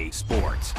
EA Sports.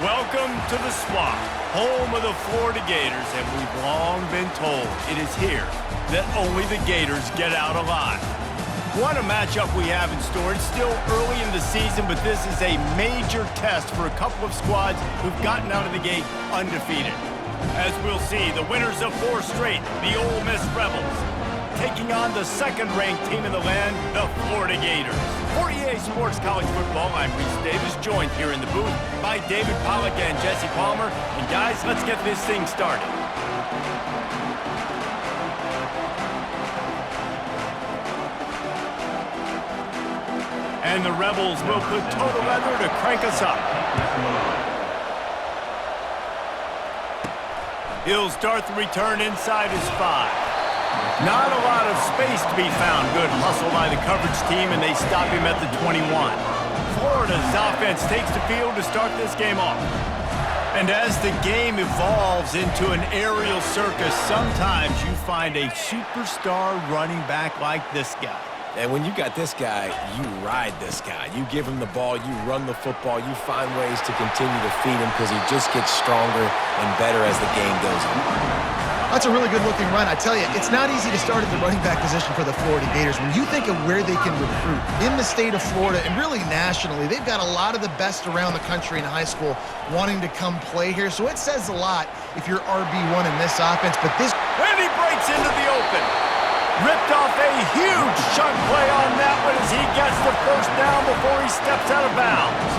Welcome to the Swamp, home of the Florida Gators, and we've long been told it is here that only the Gators get out alive. What a matchup we have in store. It's still early in the season, but this is a major test for a couple of squads who've gotten out of the gate undefeated. As we'll see, the winners of 4 straight, the Ole Miss Rebels, taking on the second-ranked team in the land, the Florida Gators. For EA Sports College Football, I'm Reese Davis, joined here in the booth by David Pollack and Jesse Palmer. And guys, let's get this thing started. And the Rebels will put total leather to crank us up. He'll start the return inside his 5. Not a lot of space to be found. Good hustle by the coverage team, and they stop him at the 21. Florida's offense takes the field to start this game off. And as the game evolves into an aerial circus, sometimes you find a superstar running back like this guy. And when you got this guy, you ride this guy. You give him the ball, you run the football, you find ways to continue to feed him because he just gets stronger and better as the game goes on. That's a really good-looking run. I tell you, it's not easy to start at the running back position for the Florida Gators. When you think of where they can recruit in the state of Florida and really nationally, they've got a lot of the best around the country in high school wanting to come play here. So it says a lot if you're RB1 in this offense. But this... And he breaks into the open. Ripped off a huge chunk play on that one as he gets the first down before he steps out of bounds.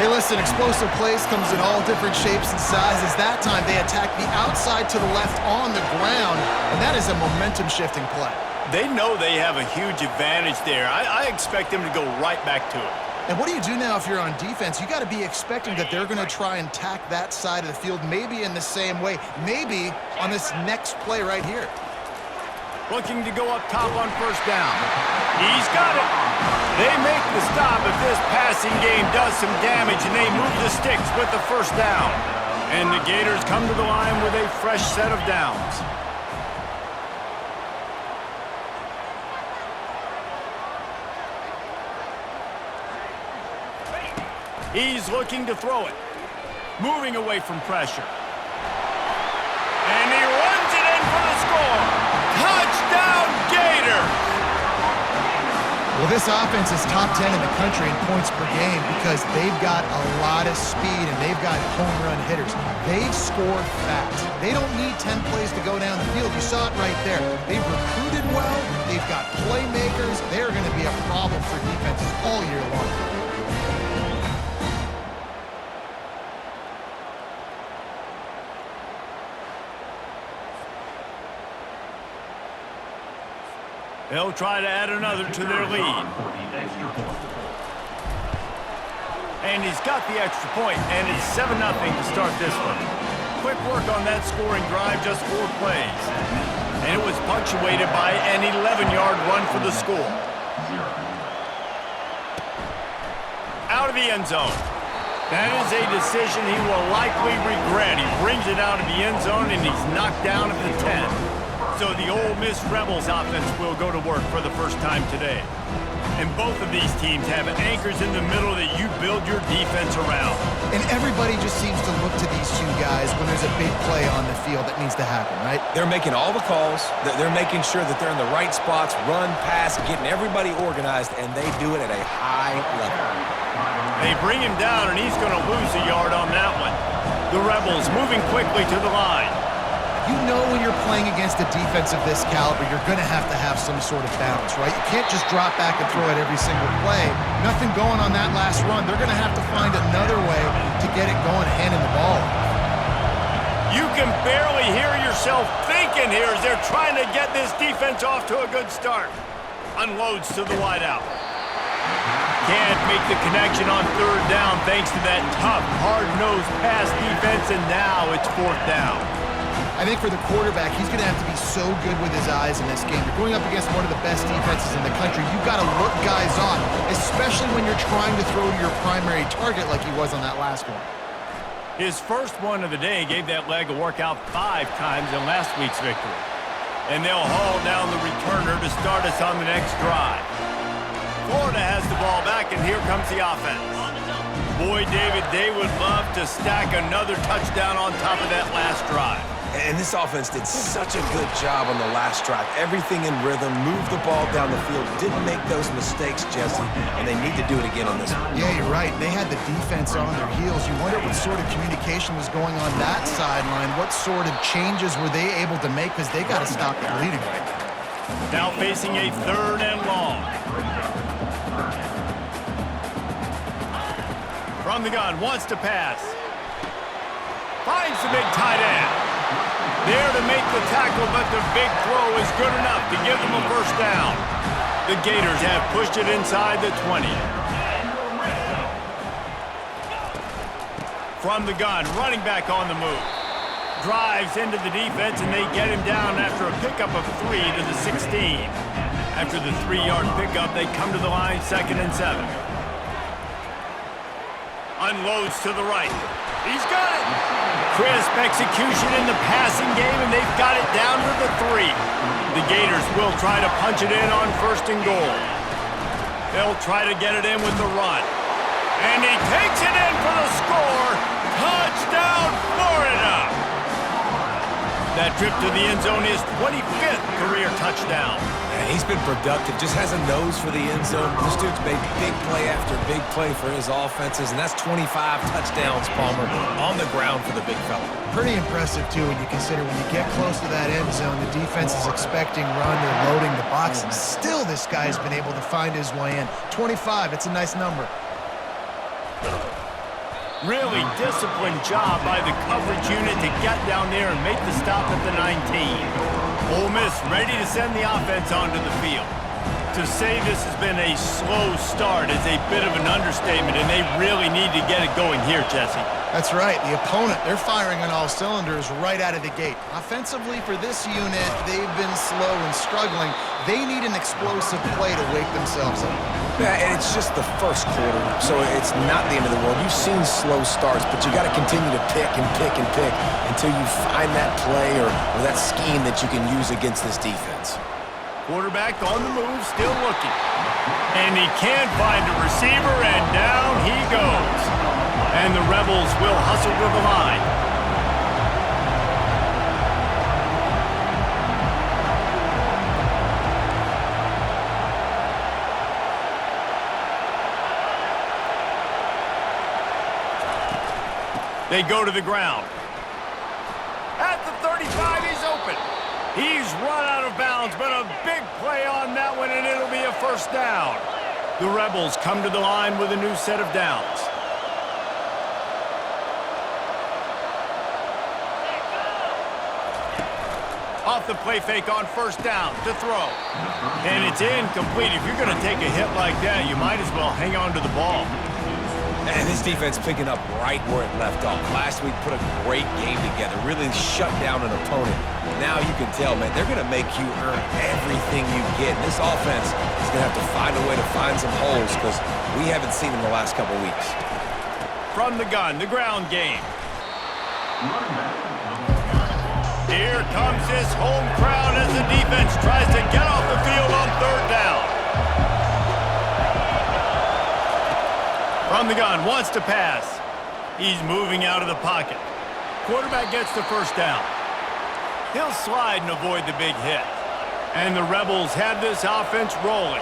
Hey, listen, explosive plays comes in all different shapes and sizes. That time, they attack the outside to the left on the ground, and that is a momentum-shifting play. They know they have a huge advantage there. I expect them to go right back to it. And what do you do now if you're on defense? You got to be expecting that they're going to try and tack that side of the field, maybe in the same way, maybe on this next play right here. Looking to go up top on first down. He's got it. They make the stop, but this passing game does some damage, and they move the sticks with the first down. And the Gators come to the line with a fresh set of downs. He's looking to throw it. Moving away from pressure. And he runs it in for the score. Touchdown, Gators! Well, this offense is top 10 in the country in points per game because they've got a lot of speed and they've got home run hitters. They score fast. They don't need 10 plays to go down the field. You saw it right there. They've recruited well. They've got playmakers. They're going to be a problem for defenses all year long. They'll try to add another to their lead. And he's got the extra point, and it's 7-0 to start this one. Quick work on that scoring drive, just 4 plays. And it was punctuated by an 11-yard run for the score. Out of the end zone. That is a decision he will likely regret. He brings it out of the end zone, and he's knocked down at the 10. So the Ole Miss Rebels offense will go to work for the first time today. And both of these teams have anchors in the middle that you build your defense around. And everybody just seems to look to these two guys when there's a big play on the field that needs to happen, right? They're making all the calls. They're making sure that they're in the right spots, run, pass, getting everybody organized, and they do it at a high level. They bring him down, and he's going to lose a yard on that one. The Rebels moving quickly to the line. You know when you're playing against a defense of this caliber, you're going to have some sort of balance, right? You can't just drop back and throw it every single play. Nothing going on that last run. They're going to have to find another way to get it going, handing the ball. You can barely hear yourself thinking here as they're trying to get this defense off to a good start. Unloads to the wideout. Can't make the connection on third down thanks to that tough, hard-nosed pass defense, and now it's 4th down. I think for the quarterback, he's going to have to be so good with his eyes in this game. You're going up against one of the best defenses in the country. You've got to look guys off, especially when you're trying to throw to your primary target like he was on that last one. His first one of the day gave that leg a workout 5 times in last week's victory. And they'll haul down the returner to start us on the next drive. Florida has the ball back, and here comes the offense. Boy, David, they would love to stack another touchdown on top of that last drive. And this offense did such a good job on the last drive. Everything in rhythm, moved the ball down the field, didn't make those mistakes, Jesse, and they need to do it again on this one. Yeah, you're right. They had the defense on their heels. You wonder what sort of communication was going on that sideline. What sort of changes were they able to make, because they got to stop the bleeding right Now now. facing a 3rd and long. From the gun, wants to pass. Finds the big tight end. There to make the tackle, but the big throw is good enough to give them a first down. The Gators have pushed it inside the 20. From the gun, running back on the move. Drives into the defense, and they get him down after a pickup of 3 to the 16. After the 3-yard pickup, they come to the line, 2nd and 7. Unloads to the right. He's got it. Crisp execution in the passing game, and they've got it down to the 3. The Gators will try to punch it in on 1st and goal. They'll try to get it in with the run. And he takes it in for the score. Touchdown, Florida! That trip to the end zone is 25th career touchdown. And he's been productive, just has a nose for the end zone. This dude's made big play after big play for his offenses, and that's 25 touchdowns, Palmer, on the ground for the big fella. Pretty impressive, too, when you consider when you get close to that end zone, the defense is expecting run, they're loading the box, and still this guy's been able to find his way in. 25, it's a nice number. Really disciplined job by the coverage unit to get down there and make the stop at the 19. Ole Miss ready to send the offense onto the field. To say this has been a slow start is a bit of an understatement, and they really need to get it going here, Jesse. That's right. The opponent, they're firing on all cylinders right out of the gate. Offensively, for this unit, they've been slow and struggling. They need an explosive play to wake themselves up. Yeah, and it's just the first quarter, so it's not the end of the world. You've seen slow starts, but you got to continue to pick and pick and pick until you find that play or that scheme that you can use against this defense. Quarterback on the move, still looking. And he can't find a receiver, and down he goes. And the Rebels will hustle to the line. They go to the ground. At the 35, he's open. He's run out of bounds, but a big play on that one, and it'll be a first down. The Rebels come to the line with a new set of downs. Off the play fake on first down to throw. And it's incomplete. If you're going to take a hit like that, you might as well hang on to the ball. And this defense picking up right where it left off. Last week put a great game together, really shut down an opponent. Now you can tell, man, they're going to make you earn everything you get. And this offense is going to have to find a way to find some holes because we haven't seen them the last couple weeks. From the gun, the ground game. Here comes this home crowd as the defense tries to get off the field on third down. From the gun, wants to pass. He's moving out of the pocket. Quarterback gets the first down. He'll slide and avoid the big hit. And the Rebels have this offense rolling.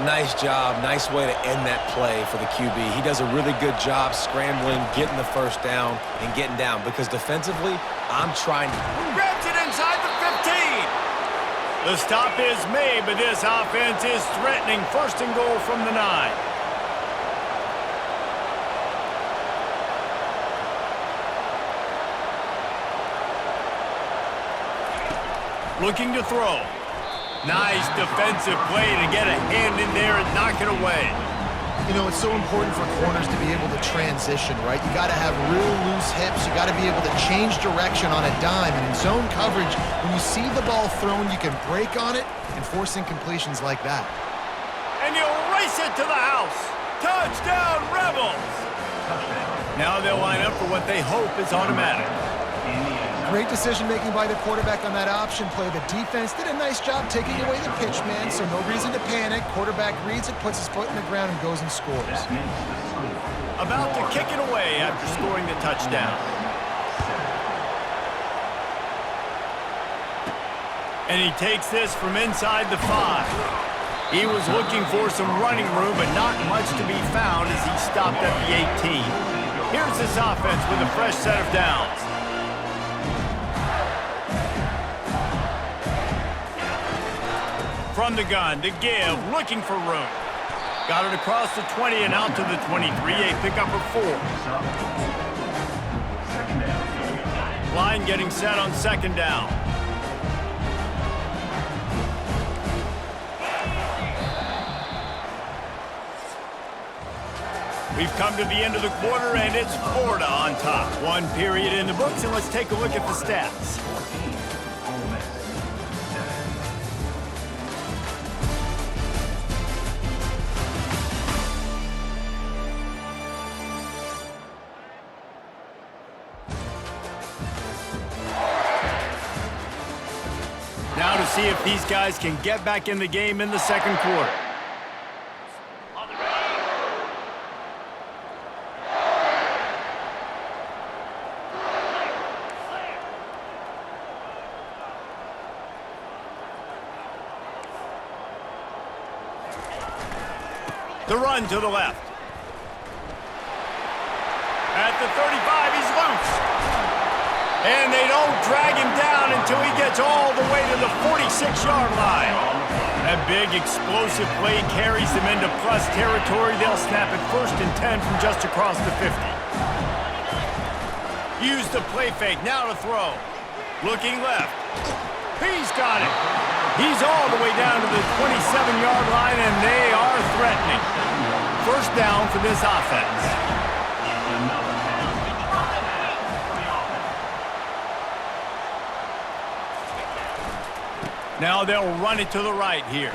Nice job. Nice way to end that play for the QB. He does a really good job scrambling, getting the first down, and getting down. Because defensively, I'm trying to... Grabs it inside the 15. The stop is made, but this offense is threatening first and goal from the 9. Looking to throw. Nice defensive play to get a hand in there and knock it away. You know, it's so important for corners to be able to transition, right? You got to have real loose hips. You got to be able to change direction on a dime. And in zone coverage, when you see the ball thrown, you can break on it and force incompletions like that. And he'll race it to the house. Touchdown, Rebels! Now they'll line up for what they hope is automatic. Great decision-making by the quarterback on that option play. The defense did a nice job taking away the pitch man, so no reason to panic. Quarterback reads it, puts his foot in the ground, and goes and scores. about to kick it away after scoring the touchdown. And he takes this from inside the 5. He was looking for some running room, but not much to be found as he stopped at the 18. Here's this offense with a fresh set of downs. From the gun to give, looking for room. Got it across the 20 and out to the 23, a pickup of 4. Line getting set on second down. We've come to the end of the quarter, and it's Florida on top. 1 period in the books, and let's take a look at the stats. Now to see if these guys can get back in the game in the second quarter. The run to the left. At the 35, he's loose. And they don't drag him down until he gets all the way to the 46-yard line. That big explosive play carries them into plus territory. They'll snap it 1st and 10 from just across the 50. Use the play fake, now to throw. Looking left. He's got it. He's all the way down to the 27-yard line, and they are threatening. First down for this offense. Now they'll run it to the right here.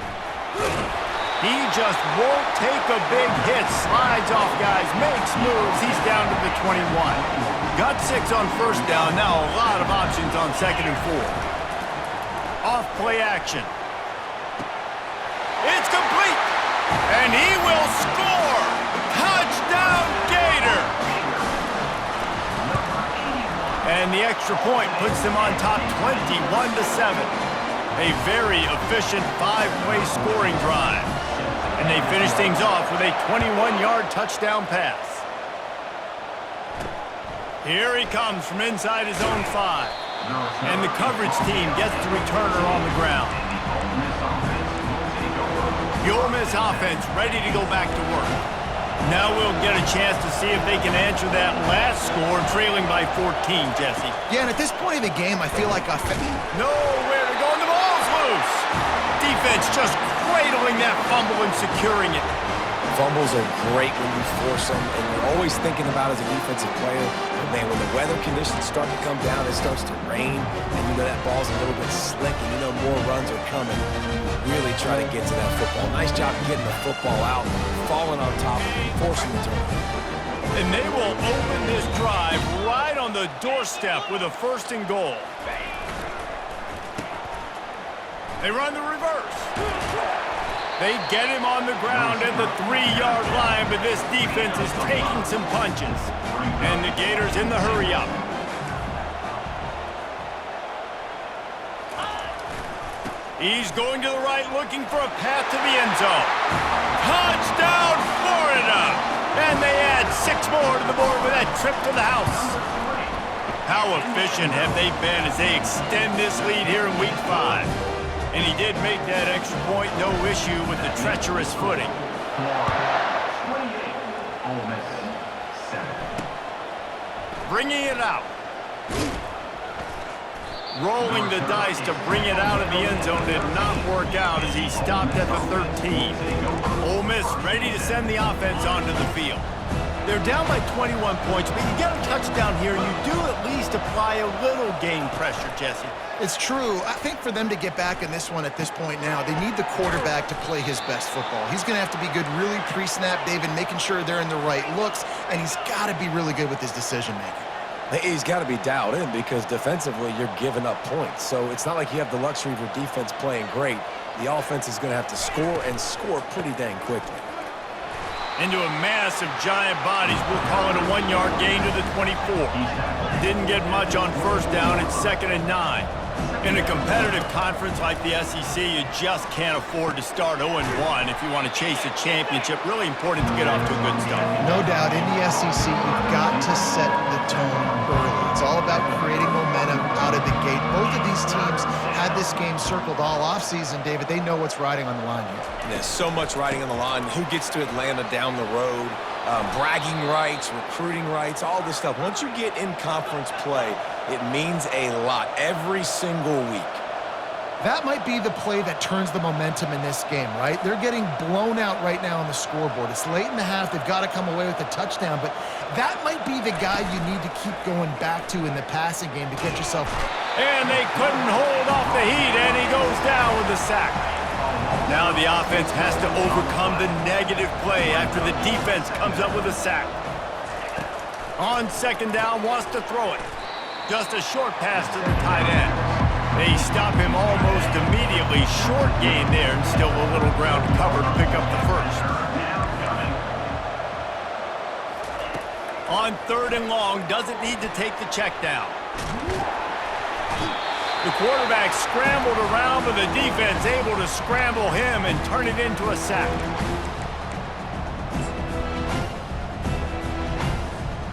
He just won't take a big hit. Slides off guys, makes moves. He's down to the 21. Got 6 on first down. Now a lot of options on 2nd and 4. Off play action. It's complete. And he will score. Touchdown Gator. And the extra point puts them on top 21-7. A very efficient 5-play scoring drive. And they finish things off with a 21-yard touchdown pass. Here he comes from inside his own 5. And the coverage team gets the returner on the ground. The Ole Miss offense ready to go back to work. Now we'll get a chance to see if they can answer that last score, trailing by 14, Jesse. Yeah, and at this point in the game, I feel like nowhere to go, and the ball's loose. Defense just cradling that fumble and securing it. Fumbles are great when you force them, and you're always thinking about as a defensive player, but man, when the weather conditions start to come down, it starts to rain, and you know that ball's a little bit slick, and you know more runs are coming. You really try to get to that football. Nice job getting the football out, falling on top, and forcing the turnover. And they will open this drive right on the doorstep with a 1st and goal. They run the reverse. They get him on the ground at the 3-yard line, but this defense is taking some punches. And the Gators in the hurry-up. He's going to the right, looking for a path to the end zone. Touchdown, Florida! And they add 6 more to the board with that trip to the house. How efficient have they been as they extend this lead here in Week 5? And he did make that extra point, no issue with the treacherous footing. 28, Ole Miss 7. Bringing it out. Rolling the dice to bring it out of the end zone did not work out as he stopped at the 13. Ole Miss ready to send the offense onto the field. They're down by 21 points, but you get a touchdown here, you do at least apply a little game pressure, Jesse. It's true. I think for them to get back in this one at this point now, they need the quarterback to play his best football. He's going to have to be good really pre-snap, David, making sure they're in the right looks, and he's got to be really good with his decision-making. He's got to be dialed in because defensively you're giving up points. So it's not like you have the luxury of your defense playing great. The offense is going to have to score and score pretty dang quickly. Into a mass of giant bodies. We'll call it a 1-yard gain to the 24. Didn't get much on first down. It's 2nd and 9. In a competitive conference like the SEC, you just can't afford to start 0-1 if you want to chase a championship. Really important to get off to a good start. No doubt, in the SEC, you've got to set the tone early. It's all about creating momentum out of the gate. Both of these teams had this game circled all offseason, David. They know what's riding on the line here. There's so much riding on the line. Who gets to Atlanta down the road? Bragging rights, recruiting rights, all this stuff. Once you get in conference play, it means a lot every single week. That might be the play that turns the momentum in this game, right? They're getting blown out right now on the scoreboard. It's late in the half. They've got to come away with a touchdown, but that might be the guy you need to keep going back to in the passing game to get yourself. And they couldn't hold off the heat, and he goes down with the sack. Now the offense has to overcome the negative play after the defense comes up with a sack. On 2nd down, wants to throw it. Just a short pass to the tight end. They stop him almost immediately. Short gain there, and still a little ground to cover to pick up the first. On 3rd and long, doesn't need to take the check down. The quarterback scrambled around, but the defense able to scramble him and turn it into a sack.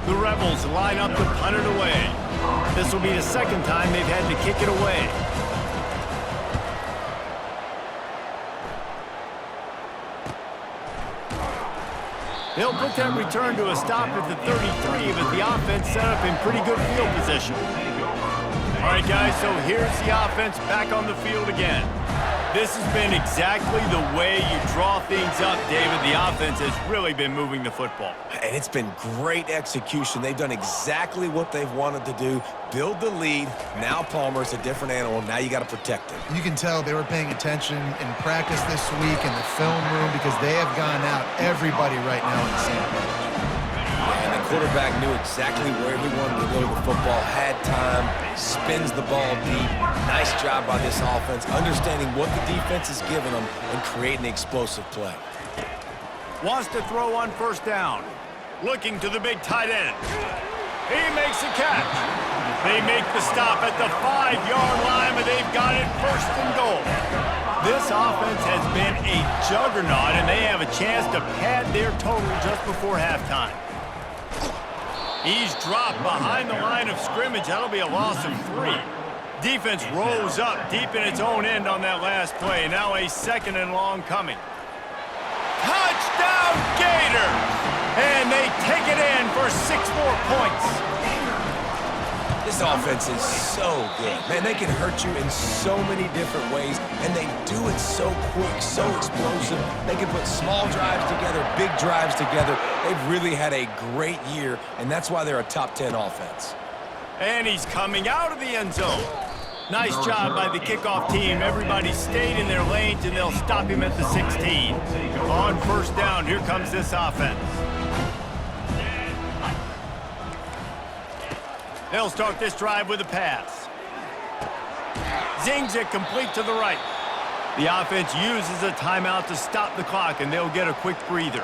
The Rebels line up to punt it away. This will be the 2nd time they've had to kick it away. They'll put that return to a stop at the 33, but the offense set up in pretty good field position. All right, guys, so here's the offense back on the field again. This has been exactly the way you draw things up, David. The offense has really been moving the football. And it's been great execution. They've done exactly what they've wanted to do. Build the lead. Now Palmer's a different animal. Now you got to protect him. You can tell they were paying attention in practice this week in the film room because they have gone out, everybody right now in the same page. And the quarterback knew exactly where he wanted to go with the football, had time, spins the ball deep. Nice job by this offense, understanding what the defense is giving them and creating the explosive play. Wants to throw on 1st down. Looking to the big tight end. He makes a catch. They make the stop at the 5-yard line, but they've got it 1st and goal. This offense has been a juggernaut, and they have a chance to pad their total just before halftime. He's dropped behind the line of scrimmage. That'll be a loss of 3. Defense rose up deep in its own end on that last play. Now a 2nd and long coming. Touchdown Gators! And they take it in for 6 more points. This offense is so good. Man, they can hurt you in so many different ways, and they do it so quick, so explosive. They can put small drives together, big drives together. They've really had a great year, and that's why they're a top 10 offense. And he's coming out of the end zone. Nice job by the kickoff team. Everybody stayed in their lanes, and they'll stop him at the 16. On 1st down, here comes this offense. They'll start this drive with a pass. Zings it complete to the right. The offense uses a timeout to stop the clock, and they'll get a quick breather.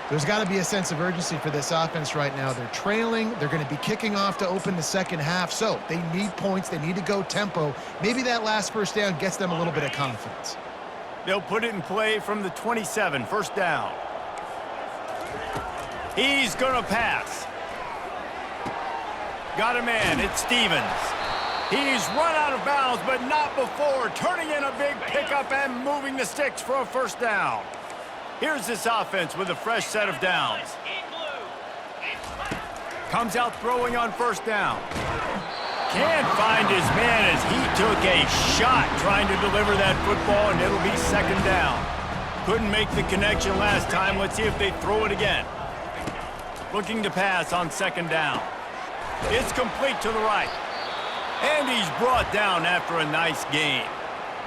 There's got to be a sense of urgency for this offense right now. They're trailing. They're going to be kicking off to open the 2nd half, so they need points. They need to go tempo. Maybe that last 1st down gets them a little bit of confidence. They'll put it in play from the 27, 1st down. He's going to pass. Got a man, it's Stevens. He's run out of bounds, but not before turning in a big pickup and moving the sticks for a 1st down. Here's this offense with a fresh set of downs. Comes out throwing on 1st down. Can't find his man as he took a shot trying to deliver that football, and it'll be 2nd down. Couldn't make the connection last time. Let's see if they throw it again. Looking to pass on 2nd down. It's complete to the right. And he's brought down after a nice gain.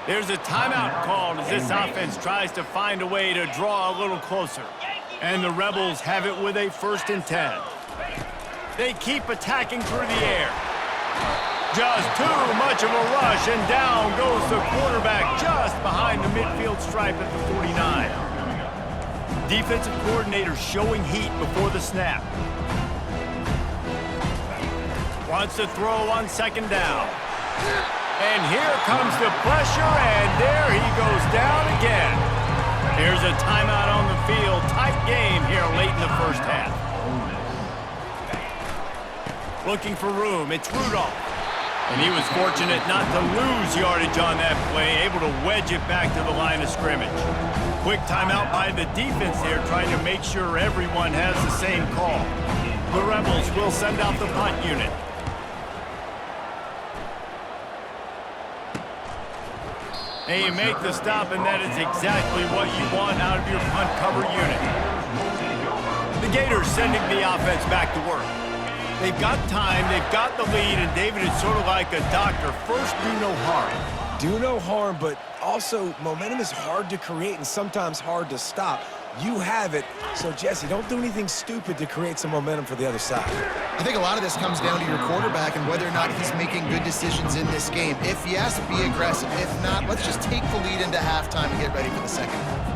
There's a timeout called as this offense tries to find a way to draw a little closer. And the Rebels have it with a 1st and 10. They keep attacking through the air. Just too much of a rush, and down goes the quarterback just behind the midfield stripe at the 49. defensive coordinator showing heat before the snap. Wants to throw on second down. And here comes the pressure, and there he goes down again. Here's a timeout on the field. Tight game here late in the first half. Looking for room. It's Rudolph. And he was fortunate not to lose yardage on that play, able to wedge it back to the line of scrimmage. Quick timeout by the defense here, trying to make sure everyone has the same call. The Rebels will send out the punt unit. And you make the stop, and that is exactly what you want out of your punt cover unit. The Gators sending the offense back to work. They've got time, they've got the lead, and David is sort of like a doctor. First, do no harm. Do no harm, but also momentum is hard to create and sometimes hard to stop. You have it, so Jesse, don't do anything stupid to create some momentum for the other side. I think a lot of this comes down to your quarterback and whether or not he's making good decisions in this game. If yes, be aggressive. If not, let's just take the lead into halftime and get ready for the second half.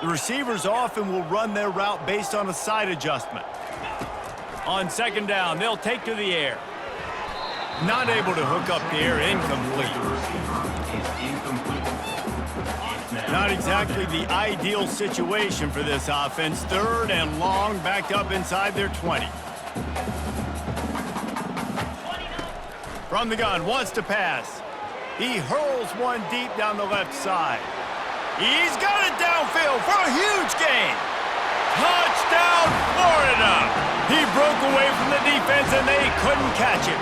The receivers often will run their route based on a side adjustment. On second down, they'll take to the air. Not able to hook up the air, incomplete. Not exactly the ideal situation for this offense. Third and long, backed up inside their 20. From the gun, wants to pass. He hurls one deep down the left side. He's got it downfield for a huge gain. Touchdown, Florida! He broke away from the defense and they couldn't catch him.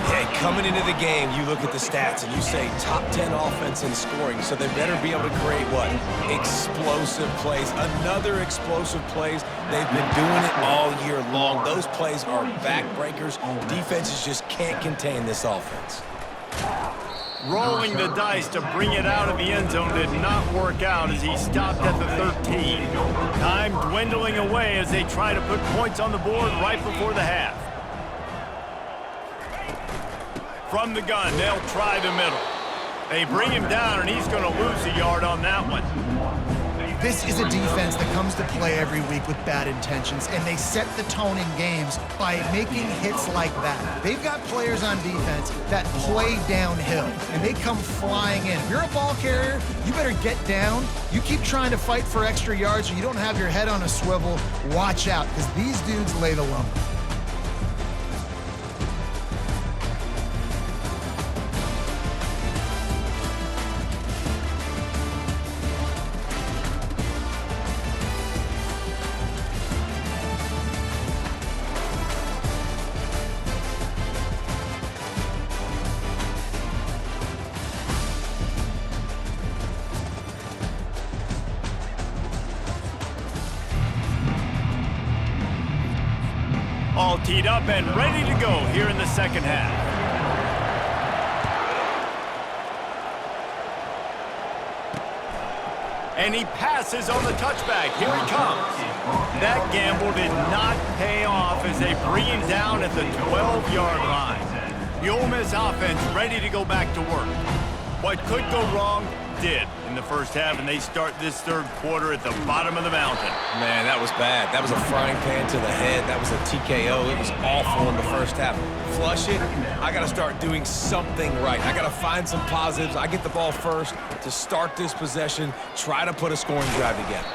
Hey, coming into the game, you look at the stats and you say top 10 offense in scoring, so they better be able to create what? Explosive plays. Another explosive plays. They've been doing it all year long. Those plays are backbreakers. Defenses just can't contain this offense. Rolling the dice to bring it out of the end zone did not work out as he stopped at the 13. Time dwindling away as they try to put points on the board right before the half. From the gun, they'll try the middle. They bring him down, and he's going to lose a yard on that one. This is a defense that comes to play every week with bad intentions, and they set the tone in games by making hits like that. They've got players on defense that play downhill, and they come flying in. If you're a ball carrier, you better get down. You keep trying to fight for extra yards, or you don't have your head on a swivel. Watch out, because these dudes lay the lumber. All teed up and ready to go here in the second half. And he passes on the touchback. Here he comes. That gamble did not pay off as they bring him down at the 12-yard line. The Ole Miss offense ready to go back to work. What could go wrong did in the first half, and they start this third quarter at the bottom of the mountain. Man, that was bad. That was a frying pan to the head. That was a TKO. It was awful in the first half. Flush it. I got to start doing something right. I got to find some positives. I get the ball first to start this possession, try to put a scoring drive together.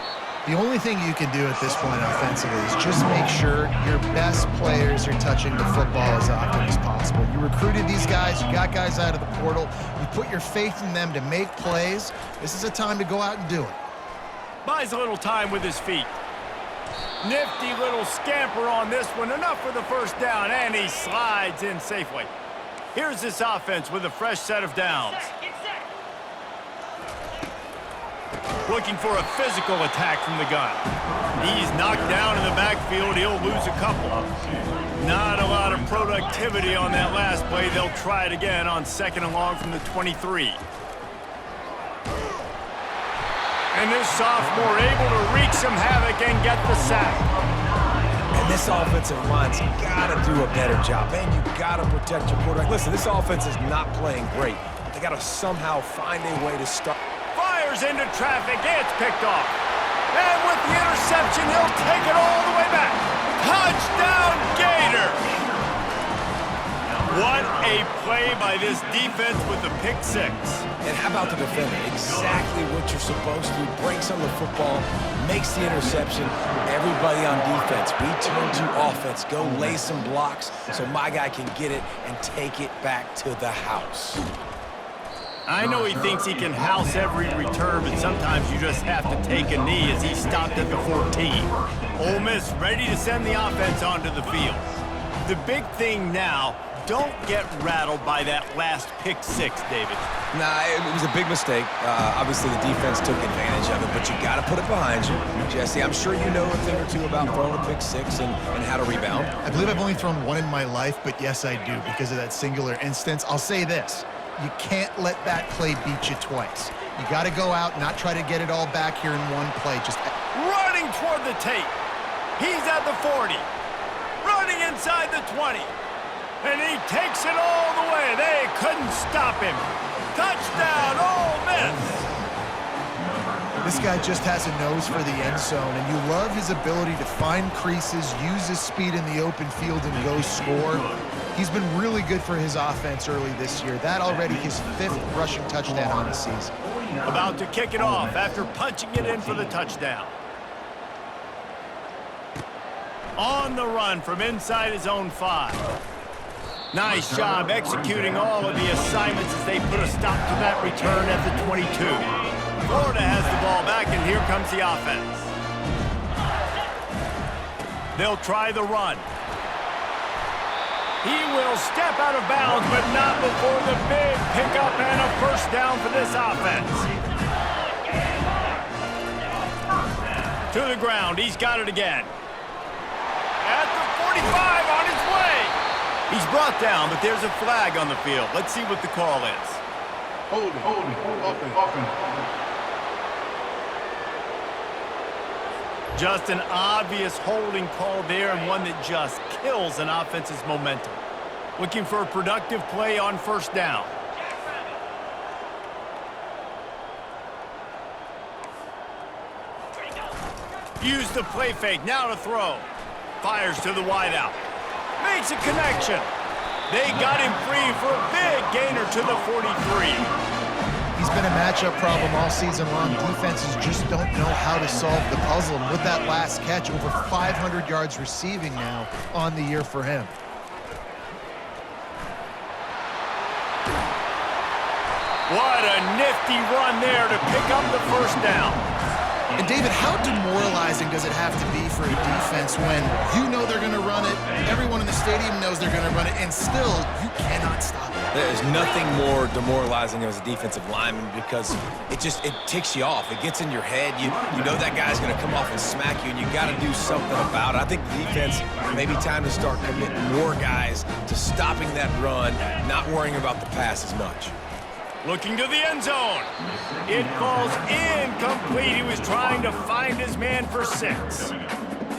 The only thing you can do at this point offensively is just make sure your best players are touching the football as often as possible. You recruited these guys, you got guys out of the portal, you put your faith in them to make plays. This is a time to go out and do it. Buys a little time with his feet. Nifty little scamper on this one, enough for the first down, and he slides in safely. Here's this offense with a fresh set of downs. Looking for a physical attack from the gun. He's knocked down in the backfield. He'll lose a couple. Not a lot of productivity on that last play. They'll try it again on second and long from the 23. And this sophomore able to wreak some havoc and get the sack. And this offensive line's got to do a better job. Man, you got to protect your quarterback. Listen, this offense is not playing great. They got to somehow find a way to start. Fires into traffic. It's picked off. And with the interception, he'll take it all the way back. Touchdown, Gator! What a play by this defense with the pick six. And how about the defender? Exactly what you're supposed to do. Breaks on the football, makes the interception. Everybody on defense, we turn to offense. Go lay some blocks so my guy can get it and take it back to the house. I know he thinks he can house every return, but sometimes you just have to take a knee as he stopped at the 14. Ole Miss ready to send the offense onto the field. The big thing now, don't get rattled by that last pick six, David. Nah, it was a big mistake. Obviously, the defense took advantage of it, but you got to put it behind you. Jesse, I'm sure you know a thing or two about throwing a pick six and how to rebound. I believe I've only thrown one in my life, but yes, I do because of that singular instance. I'll say this. You can't let that play beat you twice. You got to go out, not try to get it all back here in one play. Just running toward the tape. He's at the 40. Running inside the 20. And he takes it all the way. They couldn't stop him. Touchdown, Ole Miss. This guy just has a nose for the end zone, and you love his ability to find creases, use his speed in the open field, and go score. He's been really good for his offense early this year. That already his 5th rushing touchdown on the season. About to kick it off after punching it in for the touchdown. On the run from inside his own 5. Nice job executing all of the assignments as they put a stop to that return at the 22. Florida has the ball back, and here comes the offense. They'll try the run. He will step out of bounds, but not before the big pickup and a first down for this offense. To the ground. He's got it again. At the 45 on his way. He's brought down, but there's a flag on the field. Let's see what the call is. Holding, offense. Just an obvious holding call there, and one that just kills an offense's momentum. Looking for a productive play on first down. Use the play fake, now to throw. Fires to the wideout. Makes a connection. They got him free for a big gainer to the 43. He's been a matchup problem all season long. Defenses just don't know how to solve the puzzle. And with that last catch, over 500 yards receiving now on the year for him. What a nifty run there to pick up the first down. And David, how demoralizing does it have to be for a defense when you know they're going to run it, everyone in the stadium knows they're going to run it, and still you cannot stop it? There's nothing more demoralizing as a defensive lineman because it ticks you off. It gets in your head. You know that guy's going to come off and smack you, and you got to do something about it. I think the defense maybe time to start committing more guys to stopping that run, not worrying about the pass as much. Looking to the end zone. It falls incomplete. He was trying to find his man for 6.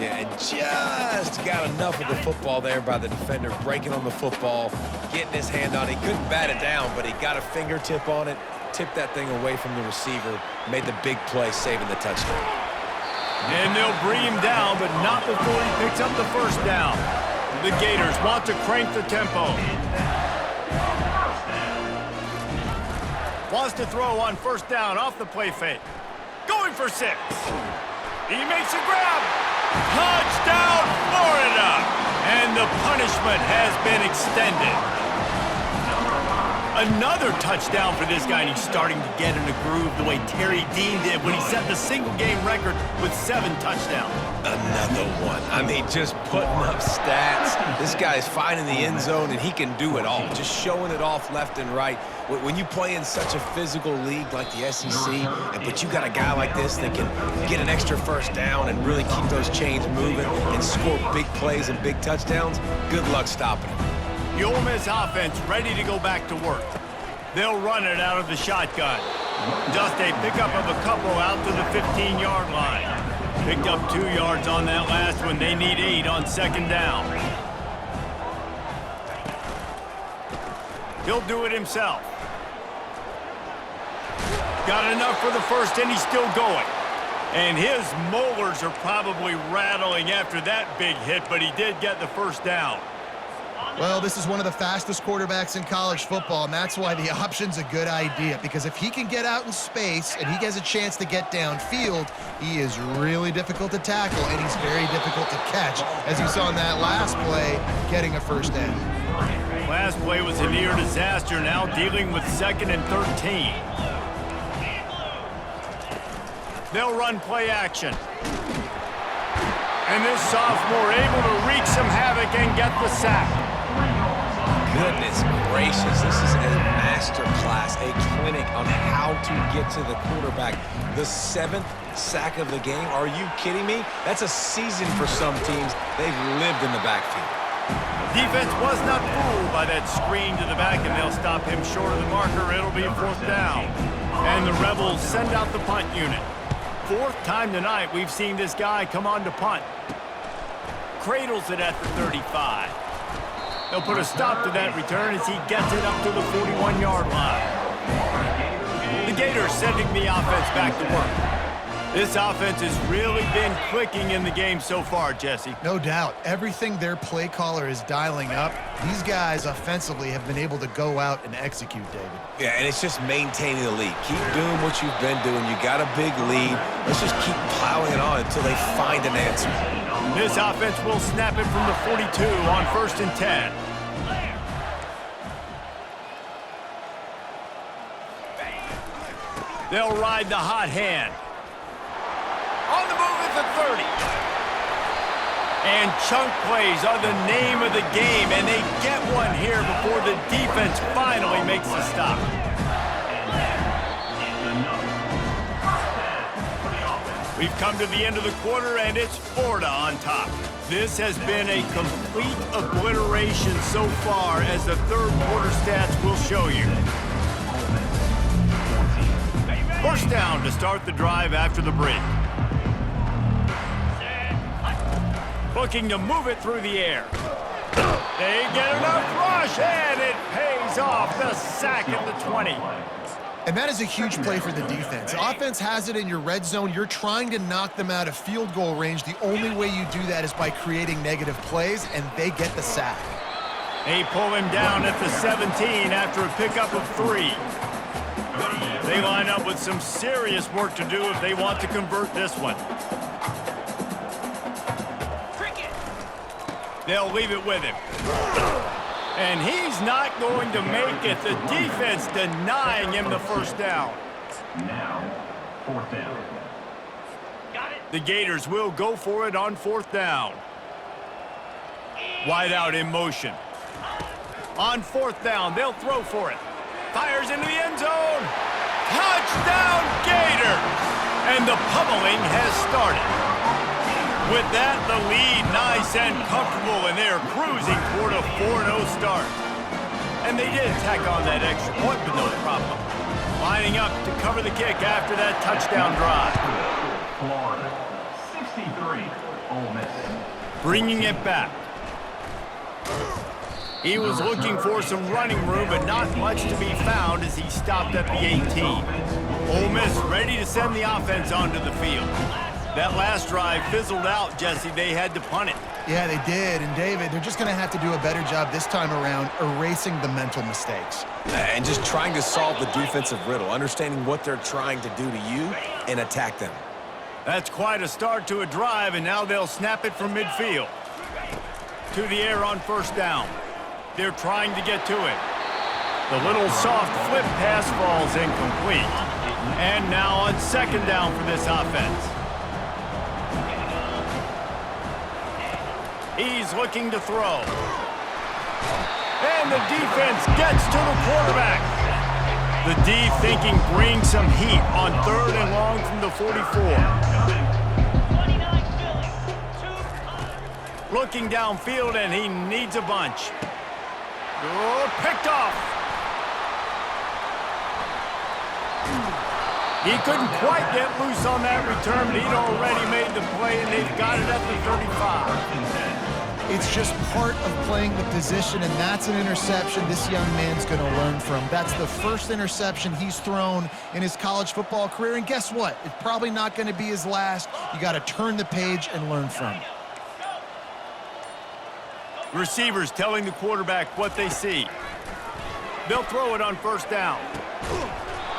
Yeah, and just got enough of the football there by the defender, breaking on the football, getting his hand on it. He couldn't bat it down, but he got a fingertip on it, tipped that thing away from the receiver, made the big play, saving the touchdown. And they'll bring him down, but not before he picks up the first down. The Gators want to crank the tempo. Wants to throw on first down off the play fake. Going for 6. He makes a grab. Touchdown, Florida! And the punishment has been extended. Another touchdown for this guy, and he's starting to get in a groove the way Terry Dean did when he set the single-game record with 7 touchdowns. Another one. I mean, just putting up stats. This guy's finding the end zone, and he can do it all. Just showing it off left and right. When you play in such a physical league like the SEC, but you got a guy like this that can get an extra first down and really keep those chains moving and score big plays and big touchdowns, good luck stopping him. The Ole Miss offense ready to go back to work. They'll run it out of the shotgun. Just a pickup of a couple out to the 15-yard line. Picked up 2 yards on that last one. They need 8 on second down. He'll do it himself. Got enough for the first, and he's still going. And his molars are probably rattling after that big hit, but he did get the first down. Well, this is one of the fastest quarterbacks in college football, and that's why the option's a good idea, because if he can get out in space and he has a chance to get downfield, he is really difficult to tackle, and he's very difficult to catch, as you saw in that last play, getting a first down. Last play was a near disaster, now dealing with 2nd and 13. They'll run play action. And this sophomore able to wreak some havoc and get the sack. Goodness gracious, this is a master class, a clinic on how to get to the quarterback. The 7th sack of the game, are you kidding me? That's a season for some teams. They've lived in the backfield. Defense was not fooled by that screen to the back, and they'll stop him short of the marker. It'll be 4th down. And the Rebels send out the punt unit. 4th time tonight we've seen this guy come on to punt. Cradles it at the 35. They'll put a stop to that return as he gets it up to the 41-yard line. The Gators sending the offense back to work. This offense has really been clicking in the game so far, Jesse. No doubt. Everything their play caller is dialing up, these guys offensively have been able to go out and execute, David. Yeah, and it's just maintaining the lead. Keep doing what you've been doing. You got a big lead. Let's just keep plowing it on until they find an answer. This offense will snap it from the 42 on 1st and 10. They'll ride the hot hand. On the move at the 30. And chunk plays are the name of the game, and they get one here before the defense finally makes the stop. We've come to the end of the quarter, and it's Florida on top. This has been a complete obliteration so far, as the 3rd quarter stats will show you. First down to start the drive after the break. Looking to move it through the air. They get enough rush, and it pays off. The sack at the 20. And that is a huge play for the defense. Offense has it in your red zone. You're trying to knock them out of field goal range. The only way you do that is by creating negative plays, and they get the sack. They pull him down at the 17 after a pickup of 3. They line up with some serious work to do if they want to convert this one. They'll leave it with him. And he's not going to make it. The defense denying him the first down. Now, 4th down. The Gators will go for it on 4th down. Wide out in motion. On 4th down, they'll throw for it. Fires into the end zone. Touchdown, Gators! And the pummeling has started. With that, the lead nice and comfortable, and they're cruising toward a 4-0 start. And they did tack on that extra point, but no problem. Lining up to cover the kick after that touchdown drive. Florida, 63, Ole Miss. Bringing it back. He was looking for some running room, but not much to be found as he stopped at the 18. Ole Miss ready to send the offense onto the field. That last drive fizzled out, Jesse. They had to punt it. Yeah, they did. And, David, they're just going to have to do a better job this time around erasing the mental mistakes. And just trying to solve the defensive riddle, understanding what they're trying to do to you and attack them. That's quite a start to a drive, and now they'll snap it from midfield. To the air on 1st down. They're trying to get to it. The little soft flip pass falls incomplete. And now on 2nd down for this offense. He's looking to throw. And the defense gets to the quarterback. The D thinking bring some heat on 3rd and long from the 44. Looking downfield, and he needs a bunch. Oh, picked off. He couldn't quite get loose on that return, but he'd already made the play, and they've got it at the 35. It's just part of playing the position, and that's an interception this young man's going to learn from. That's the first interception he's thrown in his college football career, and guess what? It's probably not going to be his last. You got to turn the page and learn from it. Receivers telling the quarterback what they see. They'll throw it on first down.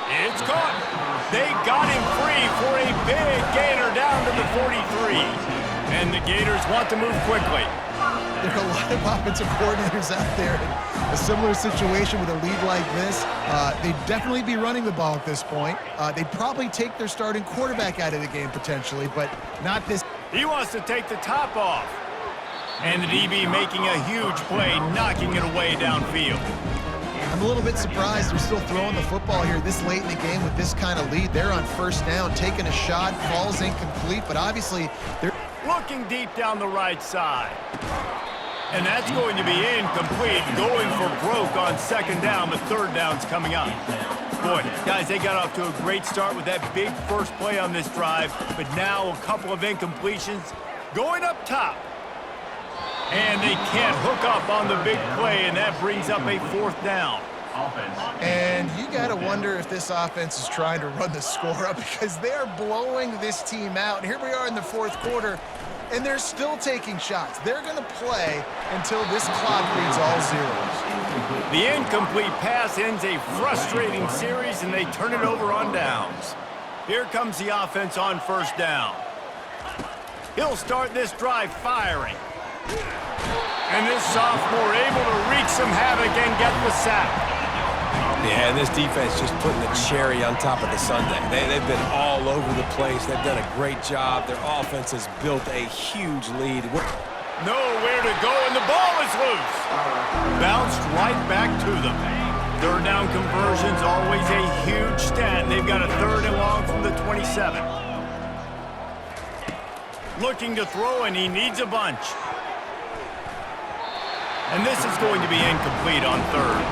It's caught. They got him free for a big gainer down to the 43. And the Gators want to move quickly. There are a lot of offensive coordinators out there in a similar situation with a lead like this. They'd definitely be running the ball at this point. They'd probably take their starting quarterback out of the game potentially, but not this. He wants to take the top off. And the DB making a huge play, knocking it away downfield. I'm a little bit surprised they're still throwing the football here this late in the game with this kind of lead. They're on first down, taking a shot, falls incomplete, but obviously they're looking deep down the right side. And that's going to be incomplete, going for broke on second down, but third down's coming up. Boy, guys, they got off to a great start with that big first play on this drive, but now a couple of incompletions going up top. And they can't hook up on the big play, and that brings up a fourth down. And you got to wonder if this offense is trying to run the score up because they're blowing this team out. And here we are in the fourth quarter, and they're still taking shots. They're going to play until this clock reads all zeros. The incomplete pass ends a frustrating series, and they turn it over on downs. Here comes the offense on first down. He'll start this drive firing. And this sophomore able to wreak some havoc and get the sack. Yeah, and this defense just putting the cherry on top of the sundae. They've been all over the place. They've done a great job. Their offense has built a huge lead. Nowhere to go, and the ball is loose. Bounced right back to them. Third down conversion's always a huge stat. They've got a third and long from the 27. Looking to throw, and he needs a bunch. And this is going to be incomplete on third.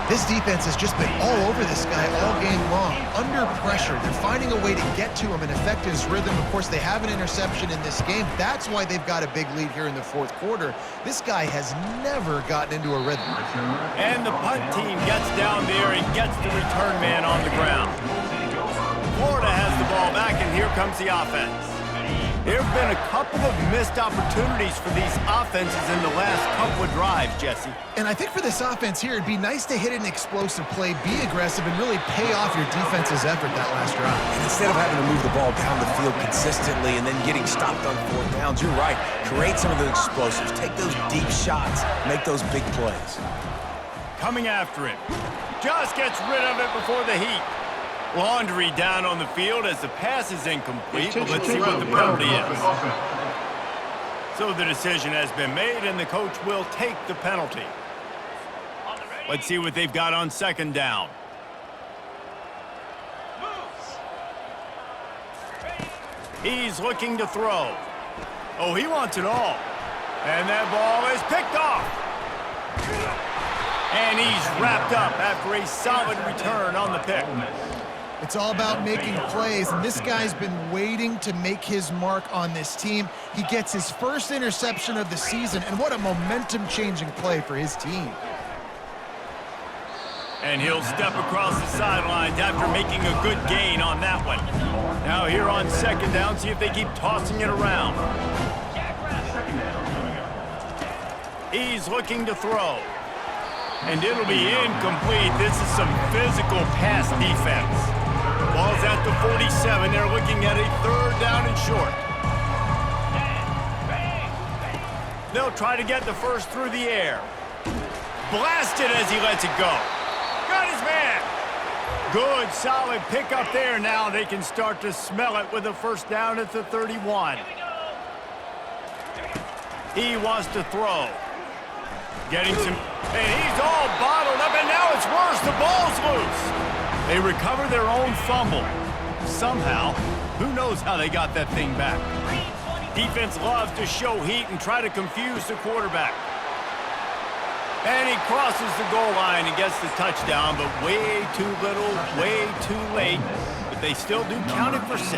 This defense has just been all over this guy all game long. Under pressure, they're finding a way to get to him and affect his rhythm. Of course, they have an interception in this game. That's why they've got a big lead here in the fourth quarter. This guy has never gotten into a rhythm. And the punt team gets down there and gets the return man on the ground. Florida has the ball back, and here comes the offense. There have been a couple of missed opportunities for these offenses in the last couple of drives, Jesse. And I think for this offense here, it'd be nice to hit an explosive play, be aggressive, and really pay off your defense's effort that last drive. And instead of having to move the ball down the field consistently and then getting stopped on fourth downs, you're right. Create some of those explosives. Take those deep shots. Make those big plays. Coming after it. Just gets rid of it before the heat. Laundry down on the field as the pass is incomplete, but let's see what the penalty is. So the decision has been made, and the coach will take the penalty. Let's see what they've got on second down. He's looking to throw. Oh, he wants it all. And that ball is picked off. And he's wrapped up after a solid return on the pick. It's all about making plays, and this guy's been waiting to make his mark on this team. He gets his first interception of the season, and what a momentum-changing play for his team. And he'll step across the sidelines after making a good gain on that one. Now here on second down, see if they keep tossing it around. He's looking to throw. And it'll be incomplete. This is some physical pass defense. Ball's at the 47. They're looking at a third down and short. They'll try to get the first through the air. Blasted as he lets it go. Got his man. Good, solid pick up there. Now they can start to smell it with a first down at the 31. He wants to throw. Getting some, and he's all bottled up, and now it's worse. The ball's loose. They recover their own fumble. Somehow, who knows how they got that thing back. Defense loves to show heat and try to confuse the quarterback. And he crosses the goal line and gets the touchdown, but way too little, way too late. But they still do count it for 6.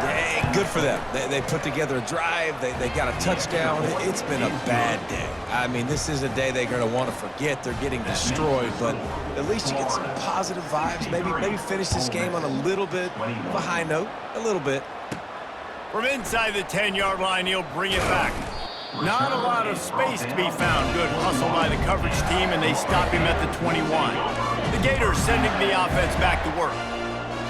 Yeah, good for them. They put together a drive. They got a touchdown. It's been a bad day. I mean, this is a day they're going to want to forget. They're getting destroyed, but at least you get some positive vibes. Maybe finish this game on a little bit of a high note, a little bit. From inside the 10-yard line, he'll bring it back. Not a lot of space to be found. Good hustle by the coverage team, and they stop him at the 21. The Gators sending the offense back to work.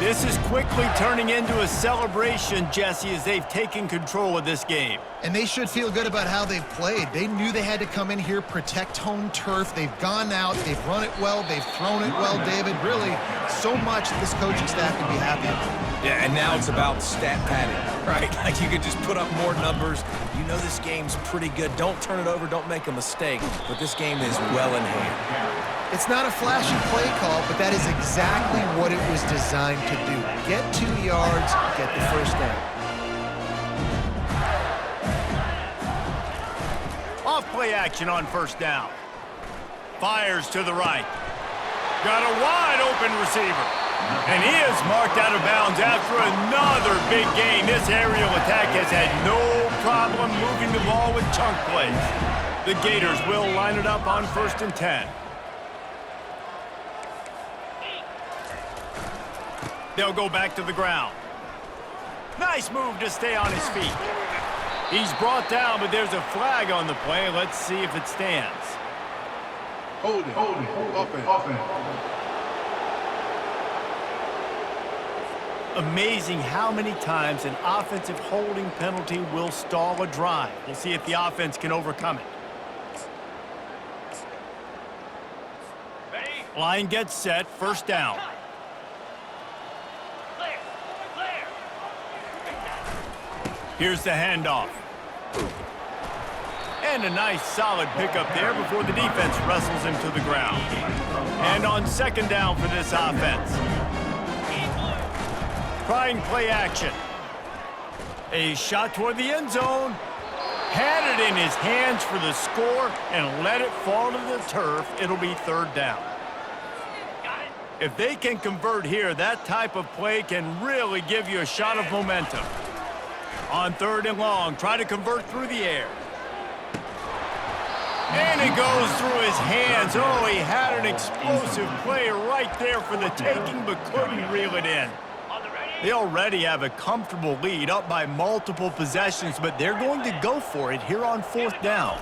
This is quickly turning into a celebration, Jesse, as they've taken control of this game. And they should feel good about how they've played. They knew they had to come in here, protect home turf. They've gone out, they've run it well, they've thrown it well, David. Really, so much that this coaching staff can be happy about. Yeah, and now it's about stat padding, right? Like you could just put up more numbers. You know this game's pretty good. Don't turn it over, don't make a mistake. But this game is well in hand. It's not a flashy play call, but that is exactly what it was designed to do. Get 2 yards, get the first down. Off play action on first down. Fires to the right. Got a wide open receiver. And he is marked out of bounds after another big gain. This aerial attack has had no problem moving the ball with chunk plays. The Gators will line it up on 1st and 10. They'll go back to the ground. Nice move to stay on his feet. He's brought down, but there's a flag on the play. Let's see if it stands. Hold it, offense. Amazing how many times an offensive holding penalty will stall a drive. We'll see if the offense can overcome it. Line gets set, first down. Here's the handoff. And a nice solid pickup there before the defense wrestles him to the ground. And on 2nd down for this offense. Trying play action. A shot toward the end zone. Had it in his hands for the score and let it fall to the turf. It'll be 3rd down. If they can convert here, that type of play can really give you a shot of momentum. On 3rd and long, try to convert through the air. And it goes through his hands. Oh, he had an explosive play right there for the taking, but couldn't reel it in. They already have a comfortable lead, up by multiple possessions, but they're going to go for it here on 4th down.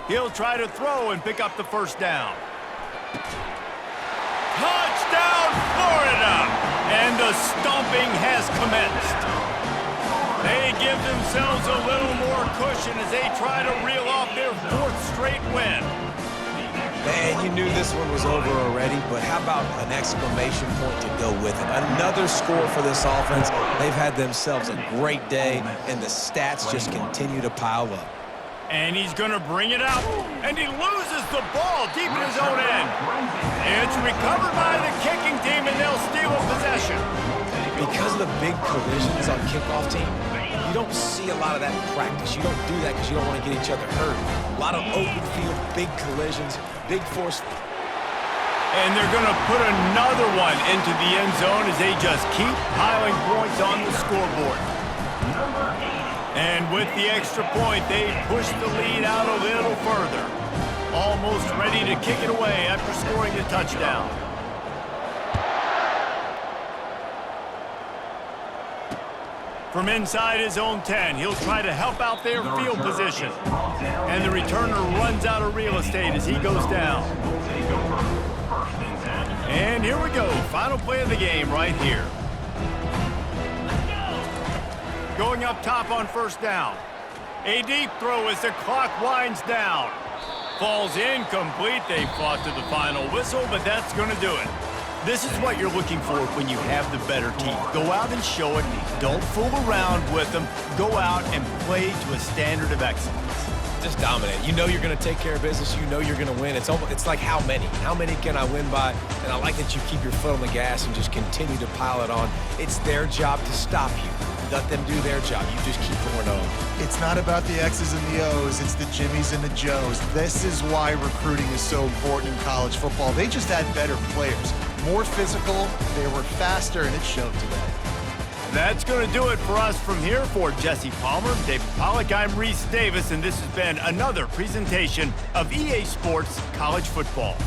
He'll try to throw and pick up the 1st down. Touchdown, Florida! And the stomping has commenced. They give themselves a little more cushion as they try to reel off their 4th straight win. Man, you knew this one was over already, but how about an exclamation point to go with it? Another score for this offense. They've had themselves a great day, and the stats just continue to pile up. And he's going to bring it out, and he loses the ball deep in his own end. It's recovered by the kicking team, and they'll steal a possession. Because of the big collisions on kickoff team, you don't see a lot of that in practice. You don't do that because you don't want to get each other hurt. A lot of open field, big collisions, big force. And they're going to put another one into the end zone as they just keep piling points on the scoreboard. And with the extra point, they push the lead out a little further. Almost ready to kick it away after scoring the touchdown. From inside his own 10, he'll try to help out their field position. And the returner runs out of real estate as he goes down. And here we go, final play of the game right here. Going up top on 1st down. A deep throw as the clock winds down. Falls incomplete. They fought to the final whistle, but that's going to do it. This is what you're looking for when you have the better team. Go out and show it. Don't fool around with them. Go out and play to a standard of excellence. Just dominate. You know you're going to take care of business. You know you're going to win. It's like how many? How many can I win by? And I like that you keep your foot on the gas and just continue to pile it on. It's their job to stop you. Let them do their job. You just keep pouring on. It's not about the X's and the O's. It's the Jimmies and the Joes. This is why recruiting is so important in college football. They just had better players. More physical, they were faster, and it showed today. That's going to do it for us from here. For Jesse Palmer, David Pollack, I'm Reese Davis, and this has been another presentation of EA Sports College Football.